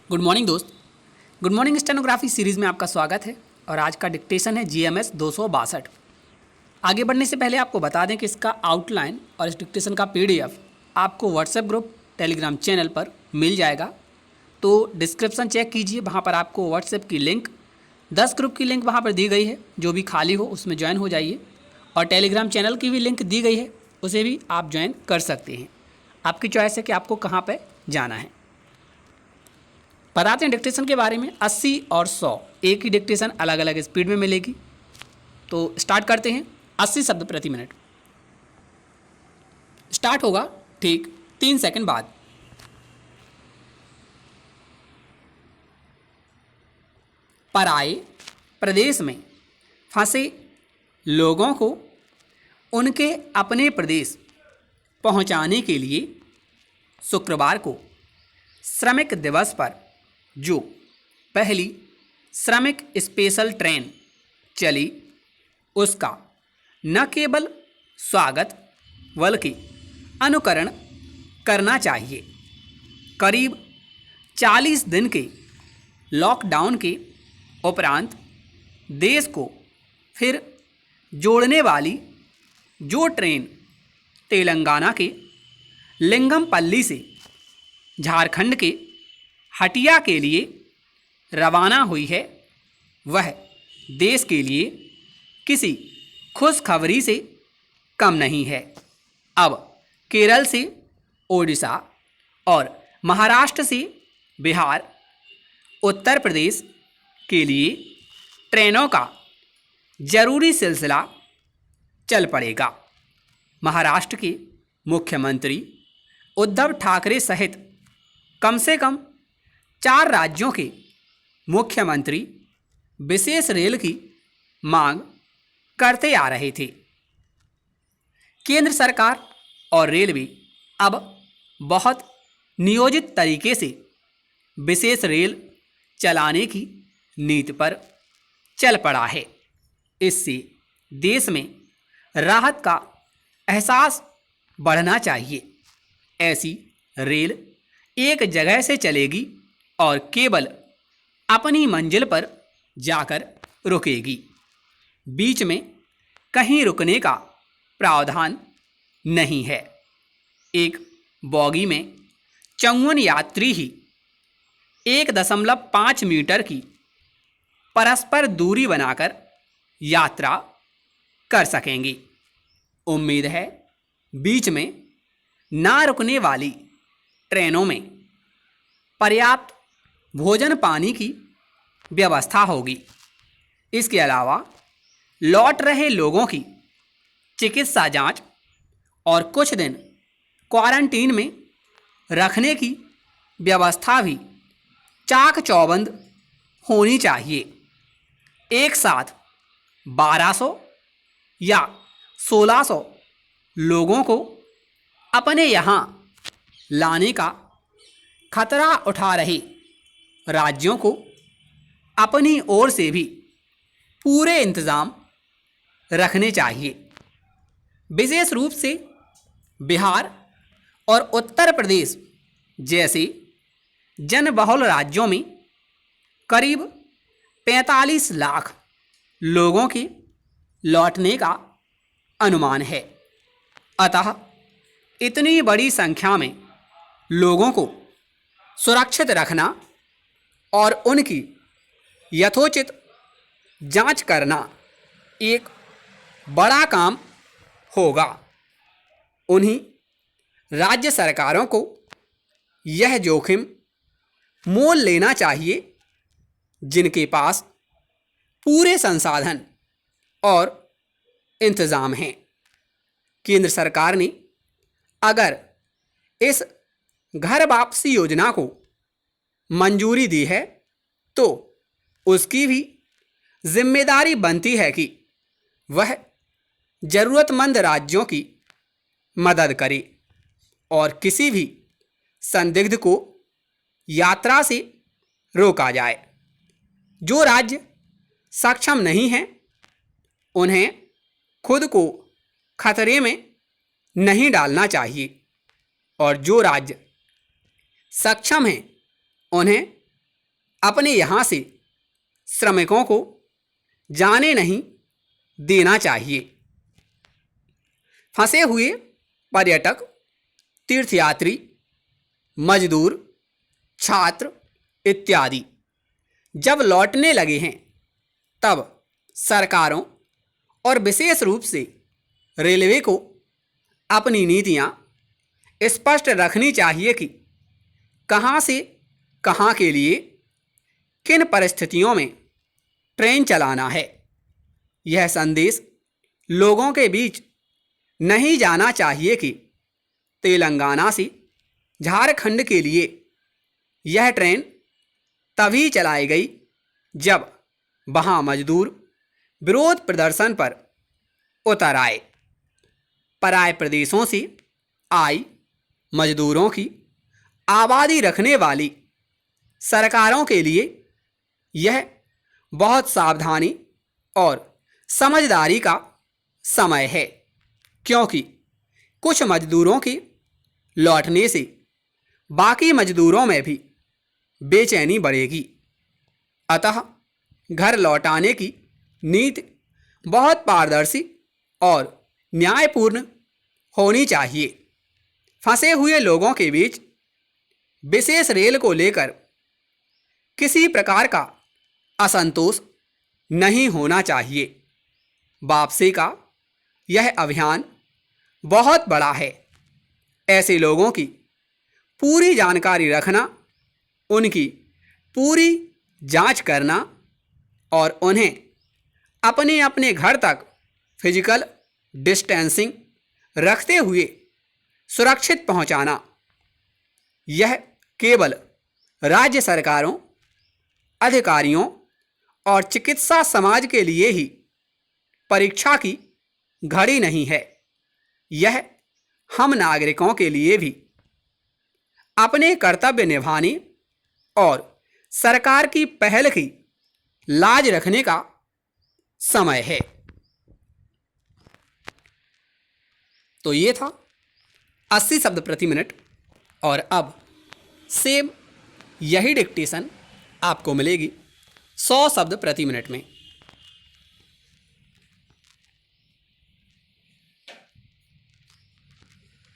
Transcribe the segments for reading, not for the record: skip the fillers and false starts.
Good morning दोस्त। Good morning stenography series में आपका स्वागत है और आज का डिक्टेशन है GMS 262। आगे बढ़ने से पहले आपको बता दें कि इसका आउटलाइन और इस डिक्टेशन का PDF आपको व्हाट्सएप ग्रुप टेलीग्राम चैनल पर मिल जाएगा। तो डिस्क्रिप्शन चेक कीजिए, वहाँ पर आपको व्हाट्सएप की लिंक 10 ग्रुप की लिंक वहाँ पर दी गई है, जो भी खाली हो उसमें ज्वाइन हो जाइए। और टेलीग्राम चैनल की भी लिंक दी गई है, उसे भी आप ज्वाइन कर सकते हैं। आपकी चॉइस है कि आपको कहाँ पर जाना है। बताते हैं डिक्टेशन के बारे में। 80 और 100 एक ही डिक्टेशन अलग अलग स्पीड में मिलेगी। तो स्टार्ट करते हैं। 80 शब्द प्रति मिनट स्टार्ट होगा ठीक 3 सेकंड बाद। पराए प्रदेश में फंसे लोगों को उनके अपने प्रदेश पहुंचाने के लिए शुक्रवार को श्रमिक दिवस पर जो पहली श्रमिक स्पेशल ट्रेन चली, उसका न केवल स्वागत बल्कि अनुकरण करना चाहिए। करीब 40 दिन के लॉकडाउन के उपरांत देश को फिर जोड़ने वाली जो ट्रेन तेलंगाना के लिंगमपल्ली से झारखंड के हटिया के लिए रवाना हुई है, वह देश के लिए किसी खुशखबरी से कम नहीं है। अब केरल से ओडिशा और महाराष्ट्र से बिहार, उत्तर प्रदेश के लिए ट्रेनों का जरूरी सिलसिला चल पड़ेगा। महाराष्ट्र के मुख्यमंत्री उद्धव ठाकरे सहित कम से कम 4 राज्यों के मुख्यमंत्री विशेष रेल की मांग करते आ रहे थे। केंद्र सरकार और रेलवे अब बहुत नियोजित तरीके से विशेष रेल चलाने की नीति पर चल पड़ा है। इससे देश में राहत का एहसास बढ़ना चाहिए। ऐसी रेल एक जगह से चलेगी और केवल अपनी मंजिल पर जाकर रुकेगी। बीच में कहीं रुकने का प्रावधान नहीं है। एक बॉगी में 54 यात्री ही 1.5 मीटर की परस्पर दूरी बनाकर यात्रा कर सकेंगी। उम्मीद है बीच में ना रुकने वाली ट्रेनों में पर्याप्त भोजन पानी की व्यवस्था होगी। इसके अलावा लौट रहे लोगों की चिकित्सा जांच और कुछ दिन क्वारंटीन में रखने की व्यवस्था भी चाक चौबंद होनी चाहिए। एक साथ 1200 या 1600 लोगों को अपने यहाँ लाने का खतरा उठा रहे राज्यों को अपनी ओर से भी पूरे इंतज़ाम रखने चाहिए। विशेष रूप से बिहार और उत्तर प्रदेश जैसे जनबहुल राज्यों में करीब 45 लाख लोगों के लौटने का अनुमान है। अतः इतनी बड़ी संख्या में लोगों को सुरक्षित रखना और उनकी यथोचित जांच करना एक बड़ा काम होगा। उन्हीं राज्य सरकारों को यह जोखिम मोल लेना चाहिए जिनके पास पूरे संसाधन और इंतज़ाम हैं। केंद्र सरकार ने अगर इस घर वापसी योजना को मंजूरी दी है तो उसकी भी जिम्मेदारी बनती है कि वह ज़रूरतमंद राज्यों की मदद करे और किसी भी संदिग्ध को यात्रा से रोका जाए। जो राज्य सक्षम नहीं हैं उन्हें खुद को खतरे में नहीं डालना चाहिए और जो राज्य सक्षम हैं उन्हें अपने यहाँ से श्रमिकों को जाने नहीं देना चाहिए। फंसे हुए पर्यटक, तीर्थयात्री, मजदूर, छात्र इत्यादि जब लौटने लगे हैं तब सरकारों और विशेष रूप से रेलवे को अपनी नीतियां स्पष्ट रखनी चाहिए कि कहां से कहां के लिए किन परिस्थितियों में ट्रेन चलाना है। यह संदेश लोगों के बीच नहीं जाना चाहिए कि तेलंगाना से झारखंड के लिए यह ट्रेन तभी चलाई गई जब वहां मजदूर विरोध प्रदर्शन पर उतर आए। पराय प्रदेशों से आई मजदूरों की आबादी रखने वाली सरकारों के लिए यह बहुत सावधानी और समझदारी का समय है, क्योंकि कुछ मजदूरों के लौटने से बाकी मजदूरों में भी बेचैनी बढ़ेगी। अतः घर लौटाने की नीति बहुत पारदर्शी और न्यायपूर्ण होनी चाहिए। फंसे हुए लोगों के बीच विशेष रेल को लेकर किसी प्रकार का असंतोष नहीं होना चाहिए। वापसी का यह अभियान बहुत बड़ा है। ऐसे लोगों की पूरी जानकारी रखना, उनकी पूरी जांच करना और उन्हें अपने अपने घर तक फिजिकल डिस्टेंसिंग रखते हुए सुरक्षित पहुंचाना, यह केवल राज्य सरकारों, अधिकारियों और चिकित्सा समाज के लिए ही परीक्षा की घड़ी नहीं है, यह हम नागरिकों के लिए भी अपने कर्तव्य निभाने और सरकार की पहल की लाज रखने का समय है। तो ये था 80 शब्द प्रति मिनट, और अब सेम यही डिक्टेशन आपको मिलेगी 100 शब्द प्रति मिनट में।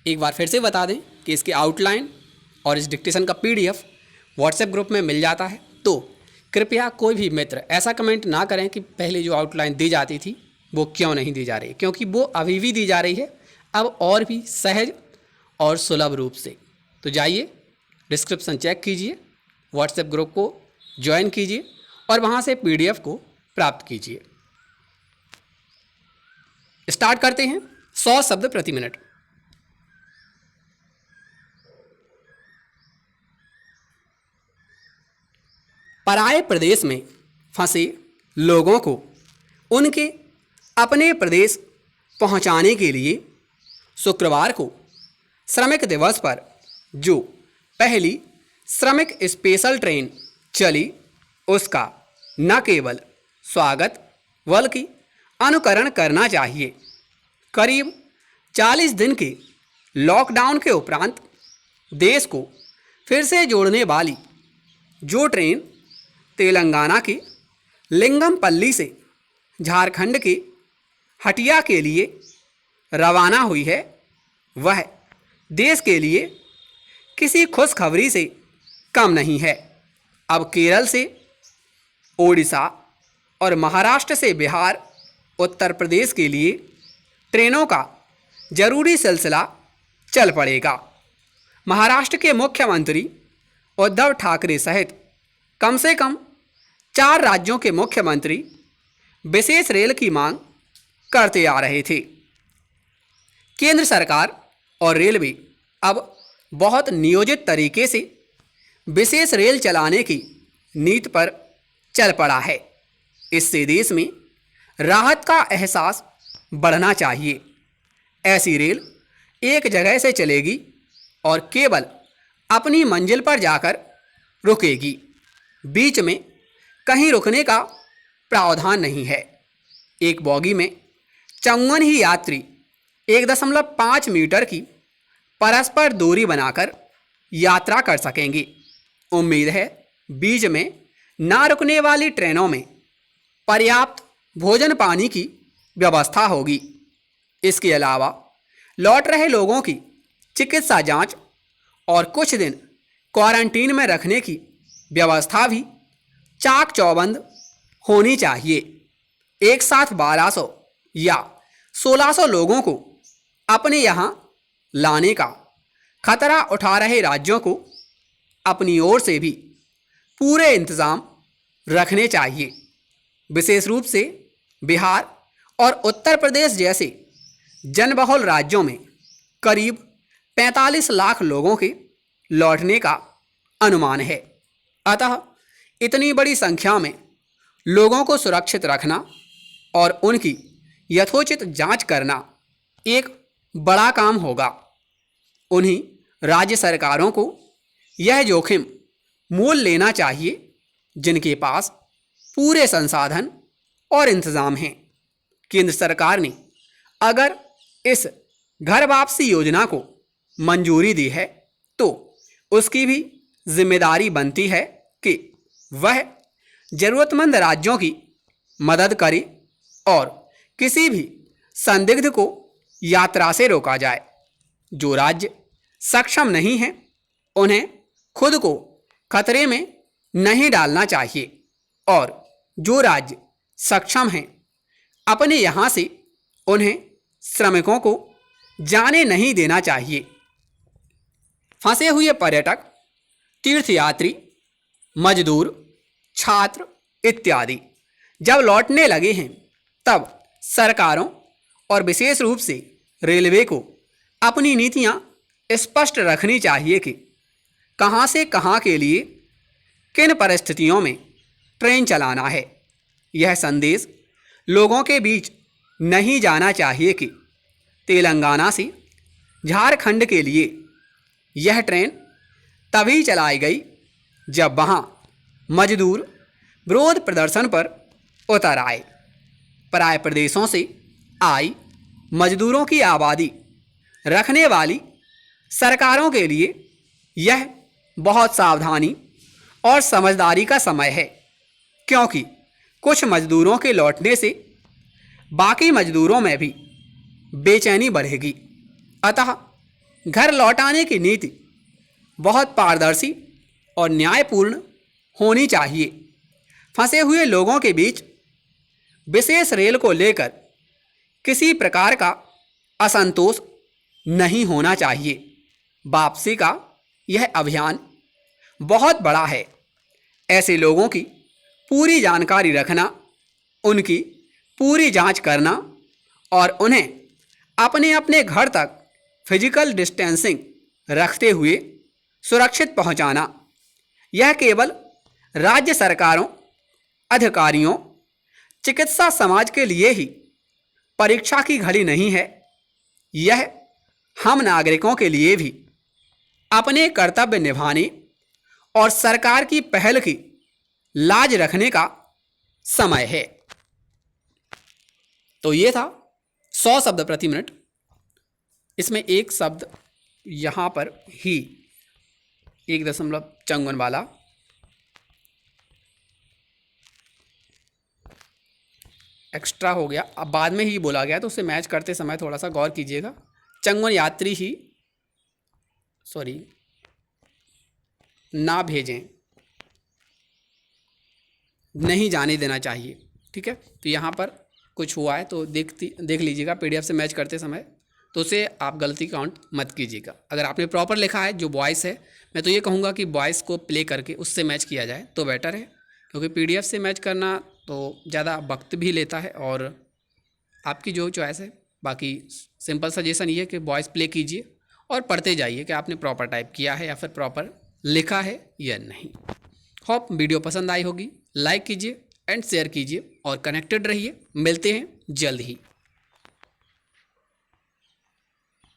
एक बार फिर से बता दें कि इसके आउटलाइन और इस डिक्टेशन का पीडीएफ व्हाट्सएप ग्रुप में मिल जाता है। तो कृपया कोई भी मित्र ऐसा कमेंट ना करें कि पहले जो आउटलाइन दी जाती थी वो क्यों नहीं दी जा रही, क्योंकि वो अभी भी दी जा रही है, अब और भी सहज और सुलभ रूप से। तो जाइए, डिस्क्रिप्शन चेक कीजिए, व्हाट्सएप ग्रुप को ज्वाइन कीजिए और वहाँ से पीडीएफ को प्राप्त कीजिए। स्टार्ट करते हैं 100 शब्द प्रति मिनट। पराये प्रदेश में फंसे लोगों को उनके अपने प्रदेश पहुंचाने के लिए शुक्रवार को श्रमिक दिवस पर जो पहली श्रमिक स्पेशल ट्रेन चली, उसका न केवल स्वागत बल्कि अनुकरण करना चाहिए। करीब 40 दिन के लॉकडाउन के उपरांत देश को फिर से जोड़ने वाली जो ट्रेन तेलंगाना के लिंगमपल्ली से झारखंड के हटिया के लिए रवाना हुई है, वह देश के लिए किसी खुशखबरी से कम नहीं है। अब केरल से, ओडिशा और महाराष्ट्र से बिहार, उत्तर प्रदेश के लिए ट्रेनों का जरूरी सिलसिला चल पड़ेगा। महाराष्ट्र के मुख्यमंत्री उद्धव ठाकरे सहित कम से कम 4 राज्यों के मुख्यमंत्री विशेष रेल की मांग करते आ रहे थे। केंद्र सरकार और रेलवे अब बहुत नियोजित तरीके से विशेष रेल चलाने की नीति पर चल पड़ा है। इससे देश में राहत का एहसास बढ़ना चाहिए। ऐसी रेल एक जगह से चलेगी और केवल अपनी मंजिल पर जाकर रुकेगी, बीच में कहीं रुकने का प्रावधान नहीं है। एक बोगी में 54 ही यात्री 1.5 मीटर की परस्पर दूरी बनाकर यात्रा कर सकेंगे। उम्मीद है बीच में ना रुकने वाली ट्रेनों में पर्याप्त भोजन पानी की व्यवस्था होगी। इसके अलावा लौट रहे लोगों की चिकित्सा जांच और कुछ दिन क्वारंटीन में रखने की व्यवस्था भी चाक चौबंद होनी चाहिए। एक साथ 1200 या 1600 लोगों को अपने यहाँ लाने का खतरा उठा रहे राज्यों को अपनी ओर से भी पूरे इंतज़ाम रखने चाहिए। विशेष रूप से बिहार और उत्तर प्रदेश जैसे जनबहुल राज्यों में करीब 45 लाख लोगों के लौटने का अनुमान है। अतः इतनी बड़ी संख्या में लोगों को सुरक्षित रखना और उनकी यथोचित जांच करना एक बड़ा काम होगा। उन्हीं राज्य सरकारों को यह जोखिम मोल लेना चाहिए जिनके पास पूरे संसाधन और इंतज़ाम हैं। केंद्र सरकार ने अगर इस घर वापसी योजना को मंजूरी दी है तो उसकी भी जिम्मेदारी बनती है कि वह ज़रूरतमंद राज्यों की मदद करे और किसी भी संदिग्ध को यात्रा से रोका जाए। जो राज्य सक्षम नहीं हैं उन्हें खुद को खतरे में नहीं डालना चाहिए और जो राज्य सक्षम हैं अपने यहाँ से उन्हें श्रमिकों को जाने नहीं देना चाहिए। फंसे हुए पर्यटक, तीर्थयात्री, मजदूर, छात्र इत्यादि जब लौटने लगे हैं तब सरकारों और विशेष रूप से रेलवे को अपनी नीतियां स्पष्ट रखनी चाहिए कि कहां से कहां के लिए किन परिस्थितियों में ट्रेन चलाना है। यह संदेश लोगों के बीच नहीं जाना चाहिए कि तेलंगाना से झारखंड के लिए यह ट्रेन तभी चलाई गई जब वहां मजदूर विरोध प्रदर्शन पर उतर आए। पराय प्रदेशों से आई मजदूरों की आबादी रखने वाली सरकारों के लिए यह बहुत सावधानी और समझदारी का समय है, क्योंकि कुछ मजदूरों के लौटने से बाकी मजदूरों में भी बेचैनी बढ़ेगी। अतः घर लौटाने की नीति बहुत पारदर्शी और न्यायपूर्ण होनी चाहिए। फंसे हुए लोगों के बीच विशेष रेल को लेकर किसी प्रकार का असंतोष नहीं होना चाहिए। वापसी का यह अभियान बहुत बड़ा है। ऐसे लोगों की पूरी जानकारी रखना, उनकी पूरी जांच करना और उन्हें अपने अपने घर तक फिजिकल डिस्टेंसिंग रखते हुए सुरक्षित पहुंचाना, यह केवल राज्य सरकारों, अधिकारियों, चिकित्सा समाज के लिए ही परीक्षा की घड़ी नहीं है, यह हम नागरिकों के लिए भी अपने कर्तव्य निभाने और सरकार की पहल की लाज रखने का समय है। तो ये था 100 शब्द प्रति मिनट। इसमें एक शब्द यहाँ पर ही 1.55 वाला एक्स्ट्रा हो गया, अब बाद में ही बोला गया तो उसे मैच करते समय थोड़ा सा गौर कीजिएगा। चंगन यात्री ही ना भेजें, नहीं जाने देना चाहिए। ठीक है, तो यहाँ पर कुछ हुआ है तो देख लीजिएगा पीडीएफ से मैच करते समय, तो उसे आप गलती काउंट मत कीजिएगा। अगर आपने प्रॉपर लिखा है जो वॉइस है, मैं तो ये कहूँगा कि वॉइस को प्ले करके उससे मैच किया जाए तो बेटर है, क्योंकि पीडीएफ से मैच करना तो ज़्यादा वक्त भी लेता है और आपकी जो चॉइस है। बाकी सिंपल सजेशन ये है कि वॉइस प्ले कीजिए और पढ़ते जाइए कि आपने प्रॉपर टाइप किया है या फिर प्रॉपर लिखा है या नहीं। होप वीडियो पसंद आई होगी, लाइक कीजिए एंड शेयर कीजिए और कनेक्टेड रहिए। मिलते हैं जल्द ही।